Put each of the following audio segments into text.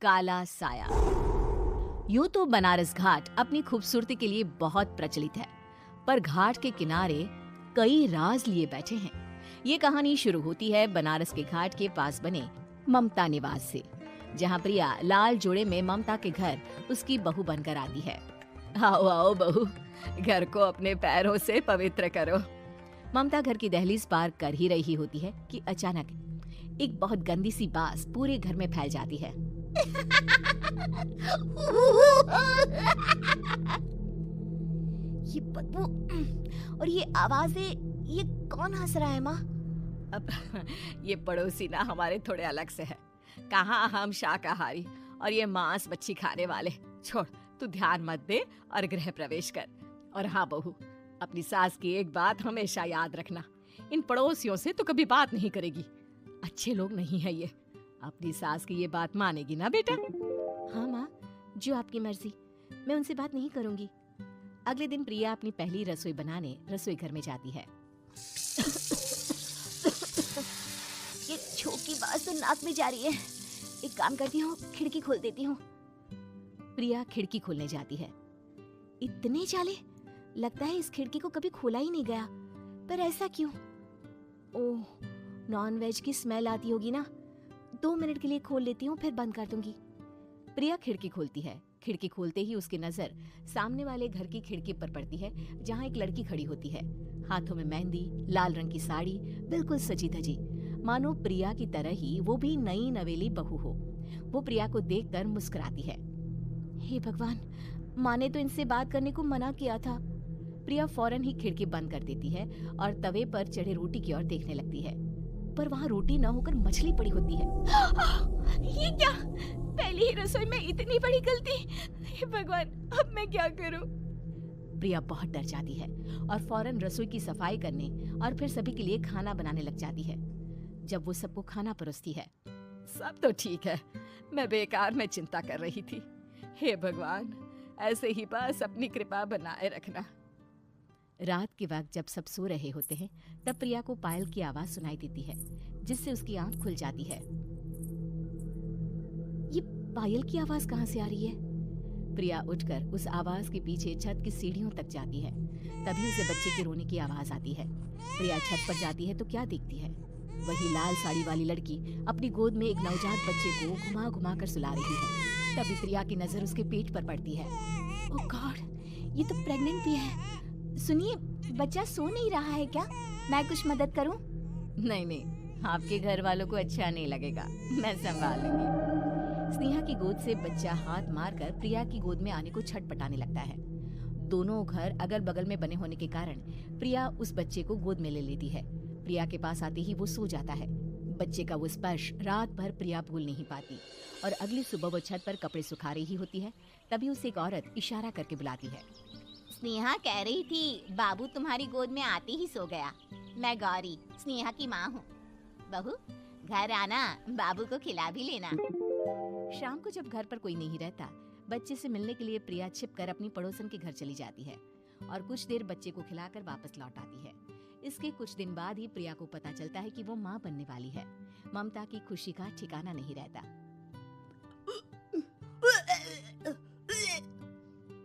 काला साया। यूं तो बनारस घाट अपनी खूबसूरती के लिए बहुत प्रचलित है, पर घाट के किनारे कई राज लिए बैठे हैं। ये कहानी शुरू होती है बनारस के घाट के पास बने ममता निवास से, जहाँ प्रिया लाल जोड़े में ममता के घर उसकी बहू बनकर आती है। आओ आओ बहू, घर को अपने पैरों से पवित्र करो। ममता घर की दहलीज पार कर ही रही होती है कि अचानक एक बहुत गंदी सी बास पूरे घर में फैल जाती है। ये बदबू और ये आवाजें, ये कौन हंस रहा है माँ? अब ये पड़ोसी ना हमारे थोड़े अलग से है। कहाँ हम शाकाहारी और ये मांस मच्छी खाने वाले। छोड़, तू ध्यान मत दे और गृह प्रवेश कर। और हाँ बहू, अपनी सास की एक बात हमेशा याद रखना, इन पड़ोसियों से तो कभी बात नहीं करेगी। अच्छे लोग नहीं है ये। अपनी सास की ये बात मानेगी ना बेटा? हाँ माँ, जो आपकी मर्जी, मैं उनसे बात नहीं करूंगी। अगले दिन प्रिया अपनी पहली रसोई बनाने रसोई घर में जाती है। ये छोकी बात तो नाक में जा रही है। एक काम करती हूँ, खिड़की खोल देती हूँ। प्रिया खिड़की खोलने जाती है। इतने चाले, लगता है इस खिड़की को कभी खोला ही नहीं गया। पर ऐसा क्यों? ओह, नॉन वेज की स्मेल आती होगी ना। 2 मिनट के लिए खोल लेती हूँ, फिर बंद कर दूंगी। प्रिया खिड़की खोलती है। खिड़की खोलते ही उसकी नजर सामने वाले घर की खिड़की पर पड़ती है, जहाँ एक लड़की खड़ी होती है। हाथों में मेहंदी, लाल रंग की साड़ी, बिल्कुल सजी धजी, मानो प्रिया की तरह ही वो भी नई नवेली बहू हो। वो प्रिया को देखकर मुस्कुराती है। हे भगवान, माँ ने तो इनसे बात करने को मना किया था। प्रिया फौरन ही खिड़की बंद कर देती है और तवे पर चढ़े रोटी की ओर देखने लगती है, पर वहाँ रोटी न होकर मछली पड़ी होती है। ये क्या? पहली ही रसोई में इतनी बड़ी गलती। हे भगवान, अब मैं क्या करूं? प्रिया बहुत डर जाती है और फौरन रसोई की सफाई करने और फिर सभी के लिए खाना बनाने लग जाती है। जब वो सबको खाना परोसती है, सब तो ठीक है, मैं बेकार में चिंता कर रही थी। हे भगवान, ऐसे ही बस अपनी कृपा बनाए रखना। रात के वक्त जब सब सो रहे होते हैं, तब प्रिया को पायल की आवाज सुनाई देती है, जिससे उसकी आंख खुल जाती है। ये पायल की आवाज कहाँ से आ रही है? प्रिया उठकर उस आवाज के पीछे छत की सीढ़ियों तक जाती है। तभी उसे बच्चे के रोने की आवाज आती है। प्रिया छत पर जाती है तो क्या देखती है? वही लाल साड़ी वाली लड़की अपनी गोद में एक नवजात बच्चे को घुमा घुमा कर सुला रही है। तभी प्रिया की नजर उसके पेट पर पड़ती है। ओह गॉड, ये तो प्रेग्नेंट भी है। सुनिए, बच्चा सो नहीं रहा है क्या? मैं कुछ मदद करूं? नहीं नहीं, आपके घर वालों को अच्छा नहीं लगेगा, मैं संभाल लूंगी। स्नेहा की गोद से बच्चा हाथ मारकर प्रिया की गोद में आने को छटपटाने लगता है। दोनों घर अगल बगल में बने होने के कारण प्रिया उस बच्चे को गोद में ले लेती है। प्रिया के पास आते ही वो सो जाता है। बच्चे का वो स्पर्श रात भर प्रिया भूल नहीं पाती और अगली सुबह वो छत पर कपड़े सुखा रही होती है। तभी उसे एक औरत इशारा करके बुलाती है। स्नेहा कह रही थी बाबू तुम्हारी गोद में आते ही सो गया। मैं गौरी, स्नेहा की माँ हूँ। बहू, घर आना, बाबू को खिला भी लेना। शाम को जब घर पर कोई नहीं रहता, बच्चे से मिलने के लिए प्रिया छिपकर अपनी पड़ोसन के घर चली जाती है और कुछ देर बच्चे को खिलाकर वापस लौट आती है। इसके कुछ दिन बाद ही प्रिया को पता चलता है कि वो माँ बनने वाली है। ममता की खुशी का ठिकाना नहीं रहता।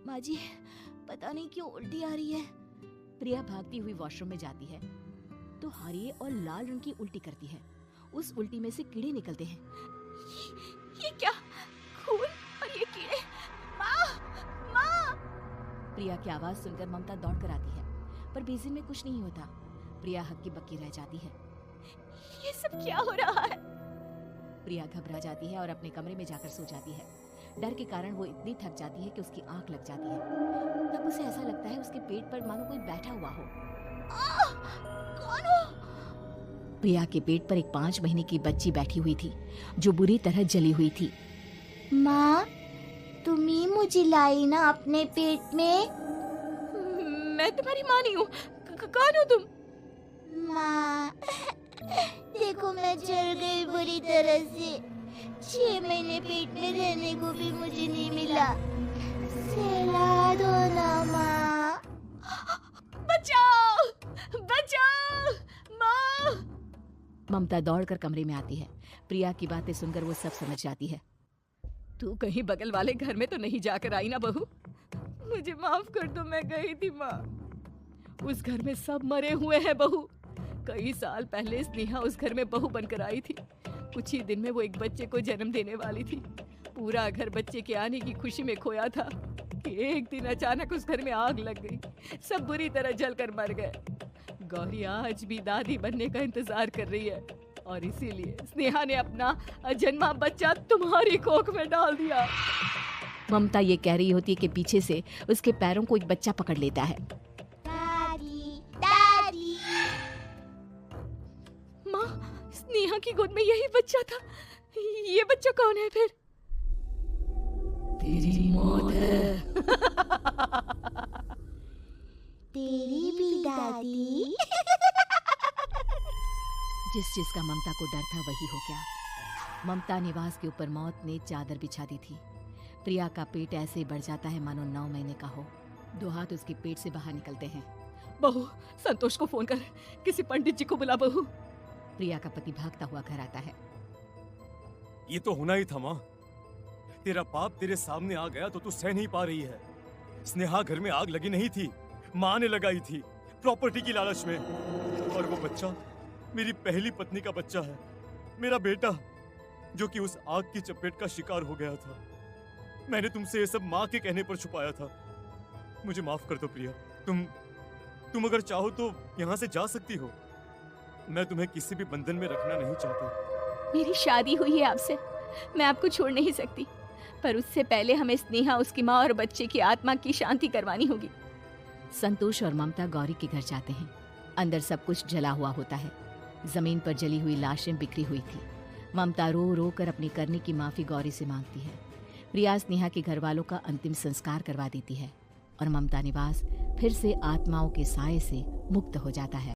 माँ जी, पता नहीं क्यों उल्टी आ रही है। प्रिया भागती हुई वॉशरूम में जाती है तो हरे और लाल रंग की उल्टी करती है। उस उल्टी में से कीड़े निकलते हैं। ये क्या? खून और ये कीड़े! माँ! माँ! प्रिया की आवाज सुनकर ममता दौड़कर आती है, पर बेसिन में कुछ नहीं होता। प्रिया हक्की बक्की रह जाती है। ये सब क्या हो रहा है? प्रिया घबरा जाती है और अपने कमरे में जाकर सो जाती है। डर के कारण वो इतनी थक जाती है कि उसकी आंख लग जाती है। तब उसे ऐसा लगता है उसके पेट पर मानो कोई बैठा हुआ हो। कौन हो? प्रिया के पेट पर एक 5 महीने की बच्ची बैठी हुई थी, जो बुरी तरह जली हुई थी। माँ, तुम ही मुझे लाई ना अपने पेट में? मैं तुम्हारी माँ नहीं हूँ। कौन हो तुम? माँ, देखो मैं जल गई बुरी तरह से। 6 महीने पेट में रहने को भी मुझे नहीं मिला। सहला दो ना माँ। बचाओ! बचाओ! माँ! ममता दौड़कर कमरे में आती है। प्रिया की बातें सुनकर वो सब समझ जाती है। तू कहीं बगल वाले घर में तो नहीं जाकर आई ना बहू? मुझे माफ कर दो, मैं गई थी माँ। उस घर में सब मरे हुए हैं बहू। कई साल पहले स्नेहा उस घर में बहू बनकर आई थी। कुछ ही दिन में वो एक बच्चे को जन्म देने वाली थी। पूरा घर बच्चे के आने की खुशी में खोया था कि एक दिन अचानक उस घर में आग लग गई। सब बुरी तरह जलकर मर गए। गौरी आज भी दादी बनने का इंतजार कर रही है और इसीलिए स्नेहा ने अपना अजन्मा बच्चा तुम्हारी कोख में डाल दिया। ममता ये कह रही होती है कि पीछे से उसके पैरों को एक बच्चा पकड़ लेता है। दादी, दादी। माँ, स्नेहा की गोद में यही बच्चा था। ये बच्चा कौन है फिर? तेरी मौत है। तेरी भी दादी। जिस चीज का ममता को डर था वही हो गया। ममता निवास के ऊपर मौत ने चादर बिछा दी थी। प्रिया का पेट ऐसे ही बढ़ जाता है मानो 9 महीने का हो। 2 हाथ उसके पेट से बाहर निकलते हैं। बहू, संतोष को फोन कर, किसी पंडित जी को बुला बहू। प्रिया का पति भागता हुआ घर आता है। ये तो होना ही था माँ। तेरा बाप तेरे सामने आ गया तो तू सह नहीं पा रही है। स्नेहा घर में आग लगी नहीं थी, माँ ने लगाई थी प्रॉपर्टी की लालच में। और वो बच्चा मेरी पहली पत्नी का बच्चा है, मेरा बेटा, जो कि उस आग की चपेट का शिकार हो गया था। मैंने तुमसे ये सब माँ के कहने पर छुपाया था। मुझे माफ कर दो प्रिया। तुम अगर चाहो तो यहाँ से जा सकती हो। मैं तुम्हें किसी भी बंधन में रखना नहीं चाहता। मेरी शादी हुई है आपसे, मैं आपको छोड़ नहीं सकती, पर उससे पहले हमें स्नेहा, उसकी माँ और बच्चे की आत्मा की शांति करवानी होगी। संतोष और ममता गौरी के घर जाते हैं। अंदर सब कुछ जला हुआ होता है। जमीन पर जली हुई लाशें बिखरी हुई थी। ममता रो रो कर अपनी करने की माफी गौरी से मांगती है। प्रिया स्नेहा के घर वालों का अंतिम संस्कार करवा देती है और ममता निवास फिर से आत्माओं के साए से मुक्त हो जाता है।